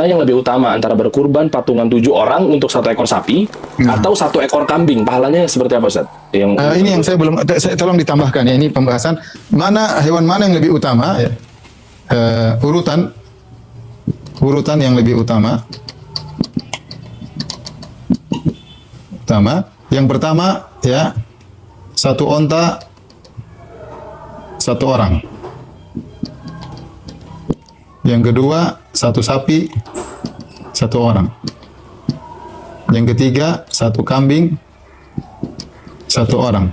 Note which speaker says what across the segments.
Speaker 1: yang lebih utama antara berkurban patungan 7 orang untuk 1 ekor sapi atau 1 ekor kambing? Pahalanya seperti apa, Ustaz?
Speaker 2: Ini yang saya belum, tolong ditambahkan ya, ini pembahasan hewan mana yang lebih utama ya. Urutan yang lebih utama. Yang pertama ya, 1 onta 1 orang. Yang kedua 1 sapi 1 orang. Yang ketiga 1 kambing 1 orang.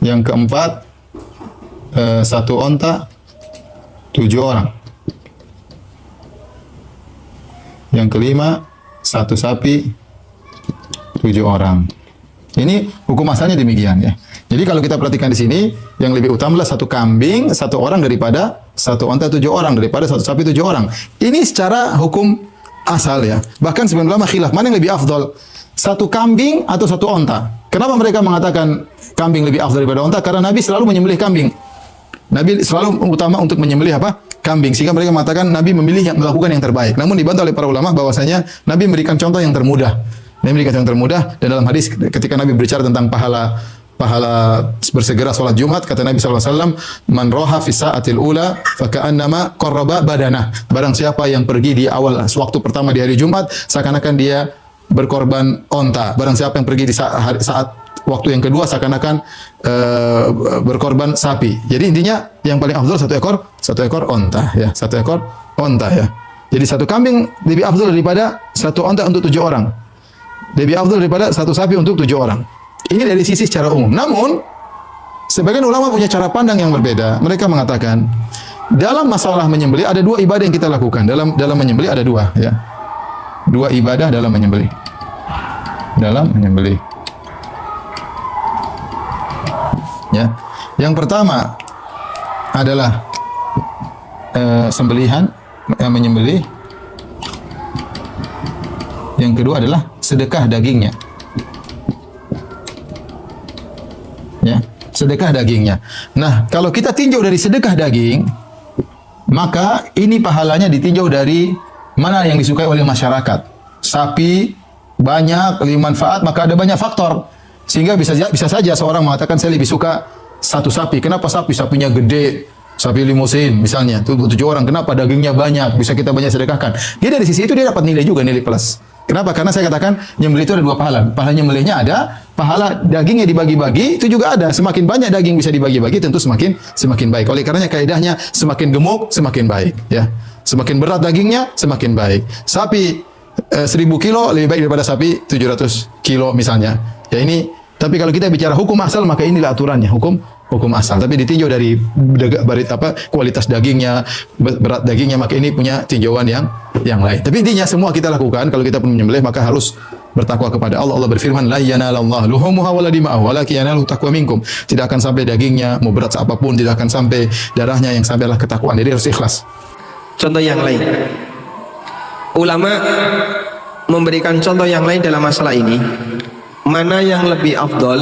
Speaker 2: Yang keempat 1 onta 7 orang. Yang kelima 1 sapi 7 orang. Ini hukum asalnya demikian ya. Jadi kalau kita perhatikan di sini, yang lebih utama adalah 1 kambing 1 orang daripada 1 onta 7 orang, daripada 1 sapi 7 orang. Ini secara hukum asal ya. Bahkan sebenarnya ulama khilaf mana yang lebih afdal, 1 kambing atau 1 onta. Kenapa mereka mengatakan kambing lebih afdal daripada onta? Karena Nabi selalu menyembelih kambing. Nabi selalu utama untuk menyembelih apa? Kambing. Sehingga mereka mengatakan Nabi memilih yang melakukan yang terbaik. Namun dibantah oleh para ulama bahwasanya Nabi memberikan contoh yang termudah. Nabi memberikan contoh yang termudah, dan dalam hadis ketika Nabi berbicara tentang pahala bersegera salat Jumat, kata Nabi SAW, man roha fi sa'atil ula faka'annama qarraba badanah. Barang siapa yang pergi di awal waktu pertama di hari Jumat, seakan-akan dia berkorban onta. Barang siapa yang pergi di saat waktu yang kedua, seakan-akan berkorban sapi. Jadi intinya yang paling afdal 1 ekor onta ya, 1 ekor onta ya. Jadi 1 kambing lebih afdal daripada 1 onta untuk 7 orang. Lebih afdal daripada 1 sapi untuk 7 orang. Ini dari sisi secara umum. Namun, sebagian ulama punya cara pandang yang berbeda. Mereka mengatakan, dalam masalah menyembelih ada 2 ibadah yang kita lakukan. Dalam menyembelih ada 2 ya. 2 ibadah dalam menyembelih. Ya. Yang pertama adalah sembelihan, menyembelih. Yang kedua adalah sedekah dagingnya. Ya, sedekah dagingnya. Nah, kalau kita tinjau dari sedekah daging, maka ini pahalanya ditinjau dari mana yang disukai oleh masyarakat. Sapi banyak, lebih manfaat, maka ada banyak faktor. Sehingga bisa saja seorang mengatakan saya lebih suka 1 sapi. Kenapa sapi? Sapinya gede, sapi limusin misalnya, 7 orang. Kenapa? Dagingnya banyak, bisa kita banyak sedekahkan. Dia dari sisi itu dia dapat nilai juga, nilai plus. Kenapa? Karena saya katakan nyembelih itu ada 2 pahala. Pahala nyembelihnya ada, pahala dagingnya dibagi-bagi itu juga ada. Semakin banyak daging bisa dibagi-bagi tentu semakin baik. Oleh karenanya kaidahnya semakin gemuk semakin baik ya. Semakin berat dagingnya semakin baik. Sapi 1000 kilo lebih baik daripada sapi 700 kilo misalnya. Ya ini, tapi kalau kita bicara hukum asal maka inilah aturannya, hukum asal. Tapi ditinjau dari kualitas dagingnya, berat dagingnya, maka ini punya tinjauan yang lain. Tapi intinya semua kita lakukan kalau kita pun menyembelih maka harus bertakwa kepada Allah. Allah berfirman, la yanalallahu luhumuha wala dima'uha walakin yanaluhu taqwa minkum. Tidak akan sampai dagingnya, mau berat apapun, tidak akan sampai darahnya, yang sampai adalah ketakwaan. Jadi harus ikhlas.
Speaker 3: Contoh yang lain. Ulama memberikan contoh yang lain dalam masalah ini. Mana yang lebih afdol,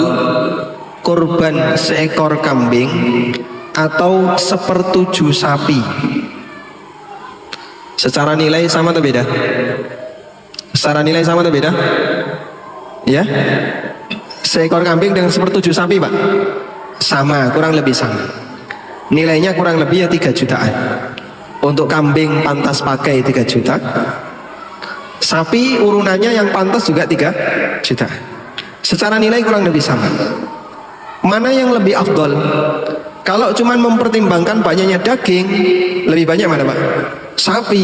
Speaker 3: kurban 1 ekor kambing atau 1/7 sapi? Secara nilai sama atau beda? Secara nilai sama atau beda? Ya, 1 ekor kambing dengan 1/7 sapi, Pak, sama, kurang lebih sama. Nilainya kurang lebih ya 3 jutaan. Untuk kambing pantas pakai 3 juta. Sapi urunannya yang pantas juga 3 juta. Secara nilai kurang lebih sama. Mana yang lebih afdol? Kalau cuma mempertimbangkan banyaknya daging, lebih banyak mana, Pak? Sapi.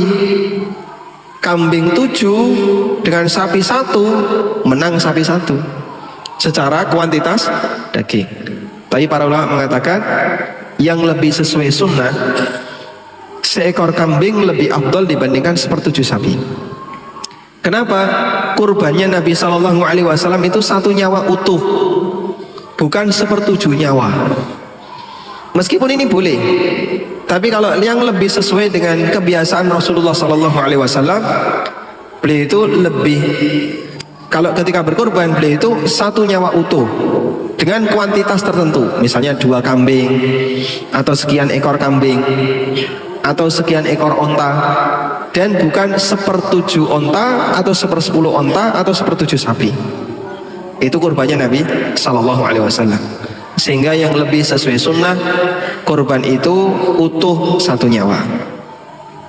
Speaker 3: Kambing 7 dengan sapi 1, menang sapi 1 secara kuantitas daging. Tapi para ulama mengatakan yang lebih sesuai sunnah, 1 ekor kambing lebih afdol dibandingkan 1/7 sapi. Kenapa? Kurbannya Nabi SAW itu 1 nyawa utuh, bukan 1/7 nyawa. Meskipun ini boleh, tapi kalau yang lebih sesuai dengan kebiasaan Rasulullah SAW, beliau itu lebih, kalau ketika berkorban beliau itu 1 nyawa utuh dengan kuantitas tertentu, misalnya 2 kambing atau sekian ekor kambing atau sekian ekor onta. dan bukan 1/7 onta atau 1/10 onta atau 1/7 sapi. Itu kurbannya Nabi Sallallahu Alaihi Wasallam. Sehingga yang lebih sesuai sunnah, kurban itu utuh 1 nyawa.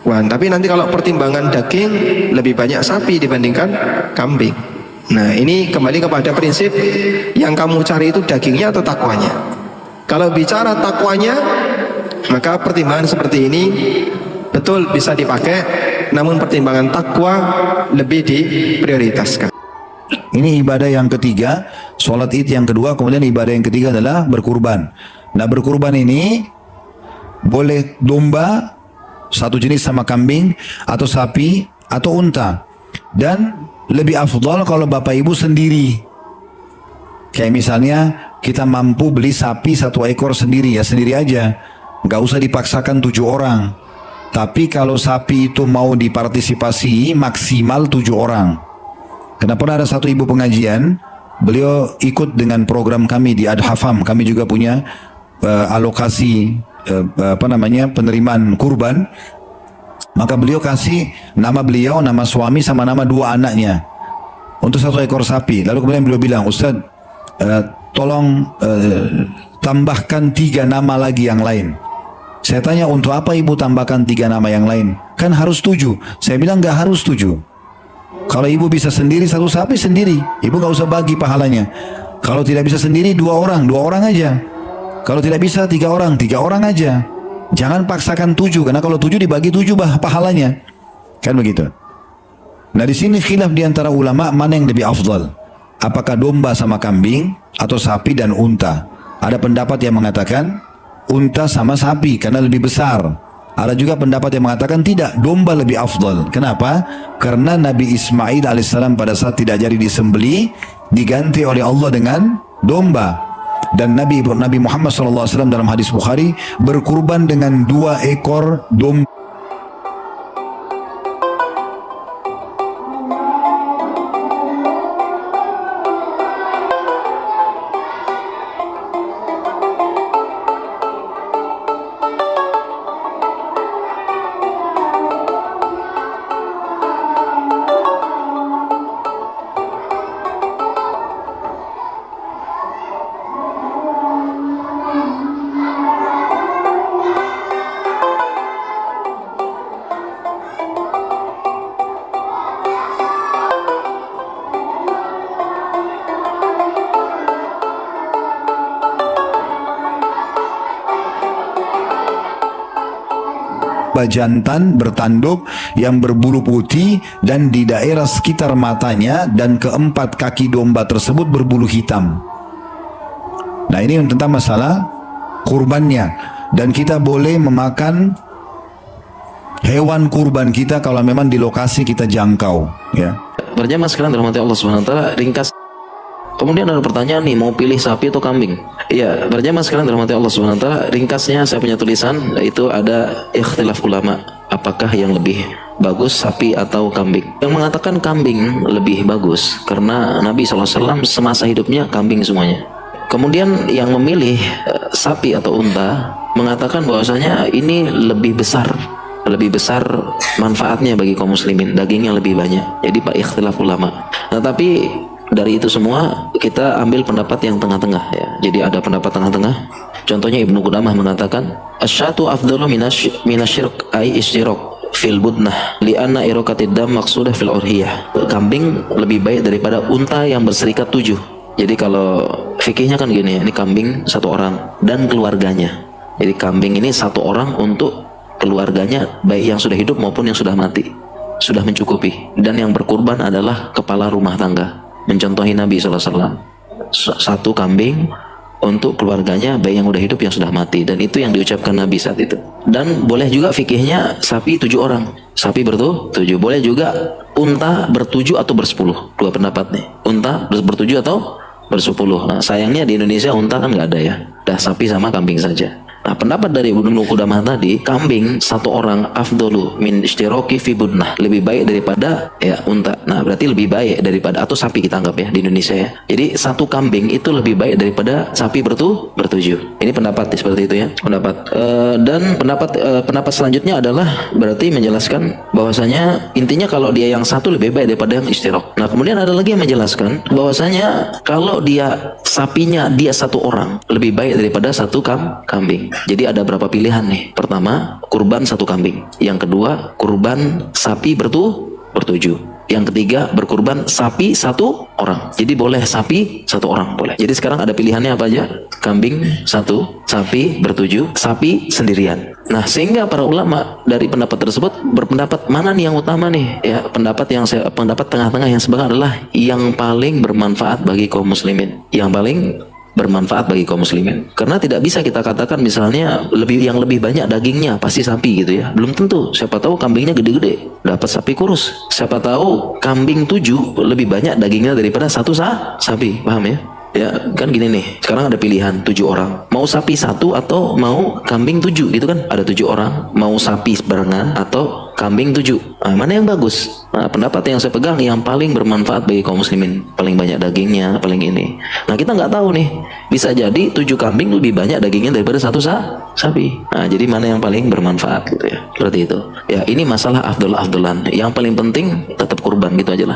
Speaker 3: Wah, tapi nanti kalau pertimbangan daging lebih banyak sapi dibandingkan kambing. Nah, ini kembali kepada prinsip yang kamu cari itu dagingnya atau takwanya. Kalau bicara takwanya, maka pertimbangan seperti ini betul bisa dipakai, namun pertimbangan takwa lebih diprioritaskan.
Speaker 4: Ini ibadah yang ketiga, sholat id yang kedua, kemudian ibadah yang ketiga adalah berkurban. Nah, berkurban ini boleh domba satu jenis sama kambing, atau sapi, atau unta. Dan lebih afdal kalau bapak ibu sendiri. Kayak misalnya kita mampu beli sapi 1 ekor sendiri, ya sendiri aja, nggak usah dipaksakan 7 orang. Tapi kalau sapi itu mau dipartisipasi maksimal 7 orang. Karena pernah ada satu ibu pengajian, beliau ikut dengan program kami di Adhafam. Kami juga punya alokasi penerimaan kurban. Maka beliau kasih nama beliau, nama suami sama nama 2 anaknya untuk 1 ekor sapi. Lalu kemudian beliau bilang, Ustaz, tolong tambahkan 3 nama lagi yang lain. Saya tanya, untuk apa ibu tambahkan 3 nama yang lain? Kan harus 7. Saya bilang nggak harus 7. Kalau ibu bisa sendiri 1 sapi sendiri, ibu nggak usah bagi pahalanya. Kalau tidak bisa sendiri 2 orang aja. Kalau tidak bisa 3 orang aja. Jangan paksakan 7, karena kalau 7 dibagi 7 pahalanya. Kan begitu. Nah, di sini khilaf di antara ulama mana yang lebih afdal. Apakah domba sama kambing atau sapi dan unta? Ada pendapat yang mengatakan unta sama sapi karena lebih besar. Ada juga pendapat yang mengatakan tidak, domba lebih afdal. Kenapa? Karena Nabi Ismail alaihissalam pada saat tidak jadi disembeli, diganti oleh Allah dengan domba. Dan Nabi Muhammad SAW dalam hadis Bukhari berkurban dengan 2 ekor domba. Jantan bertanduk yang berbulu putih dan di daerah sekitar matanya, dan keempat kaki domba tersebut berbulu hitam. Nah, ini tentang masalah kurbannya. Dan kita boleh memakan hewan kurban kita kalau memang di lokasi kita jangkau, ya.
Speaker 5: Berjamaah sekalian dirahmati Allah Subhanahu wa taala, ringkas. Kemudian ada pertanyaan nih, mau pilih sapi atau kambing? Iya, berjamaah sekalian dirahmati Allah Subhanahu wa taala, ringkasnya saya punya tulisan, yaitu ada ikhtilaf ulama, apakah yang lebih bagus sapi atau kambing. Yang mengatakan kambing lebih bagus karena Nabi SAW semasa hidupnya kambing semuanya. Kemudian yang memilih sapi atau unta mengatakan bahwasanya ini lebih besar manfaatnya bagi kaum muslimin, dagingnya lebih banyak. Jadi pak ikhtilaf ulama. Nah, tapi dari itu semua kita ambil pendapat yang tengah-tengah, ya. Jadi ada pendapat tengah-tengah. Contohnya Ibnu Qudamah mengatakan asyatu afdalu minasyirk ay isyraq fil budnah li'anna iraqatid dam maqsudah fil urhiyah. Kambing lebih baik daripada unta yang berserikat 7. Jadi kalau fikihnya kan gini, ini kambing 1 orang dan keluarganya. Jadi kambing ini 1 orang untuk keluarganya, baik yang sudah hidup maupun yang sudah mati, sudah mencukupi. Dan yang berkurban adalah kepala rumah tangga, mencontohi Nabi SAW, 1 kambing untuk keluarganya, baik yang udah hidup yang sudah mati. Dan itu yang diucapkan Nabi saat itu. Dan boleh juga fikihnya sapi 7 orang, sapi 7. Boleh juga unta 7 atau 10. 2 pendapat nih, unta 7 atau 10. Nah, sayangnya di Indonesia unta kan nggak ada, ya, dah sapi sama kambing saja. Nah, pendapat dari Ibnu Qudamah tadi, kambing satu orang afdolu min ishtiraki fi budnah, lebih baik daripada ya unta. Nah, berarti lebih baik daripada, atau sapi kita anggap ya di Indonesia ya. Jadi satu kambing itu lebih baik daripada sapi bertujuh. Ini pendapat seperti itu ya, pendapat. Dan pendapat selanjutnya adalah berarti menjelaskan bahwasanya intinya kalau dia yang satu lebih baik daripada yang ishtirak. Nah, kemudian ada lagi yang menjelaskan bahwasanya kalau dia sapinya dia satu orang lebih baik daripada satu kambing. Jadi ada berapa pilihan nih? Pertama, kurban satu kambing. Yang kedua, kurban sapi bertujuh. Yang ketiga, berkurban sapi satu orang. Jadi boleh sapi satu orang boleh. Jadi sekarang ada pilihannya apa aja? Kambing satu, sapi bertujuh, sapi sendirian. Nah, sehingga para ulama dari pendapat tersebut berpendapat mana nih yang utama nih? Ya, pendapat tengah-tengah yang sebagai adalah yang paling bermanfaat bagi kaum muslimin. Yang paling bermanfaat bagi kaum muslimin. Karena tidak bisa kita katakan misalnya yang lebih banyak dagingnya pasti sapi gitu ya. Belum tentu. Siapa tahu kambingnya gede-gede, dapat sapi kurus. Siapa tahu kambing 7 lebih banyak dagingnya daripada satu sapi. Paham ya? Ya kan gini nih, sekarang ada pilihan 7 orang, mau sapi satu atau mau kambing 7 gitu kan. Ada 7 orang, mau sapi barengan atau kambing 7. Nah, mana yang bagus? Nah, pendapat yang saya pegang yang paling bermanfaat bagi kaum muslimin, paling banyak dagingnya, paling ini. Nah, kita nggak tahu nih, bisa jadi 7 kambing lebih banyak dagingnya daripada satu sapi. Nah, jadi mana yang paling bermanfaat gitu ya, seperti itu ya. Ini masalah afdolan. Yang paling penting tetap kurban gitu aja lah.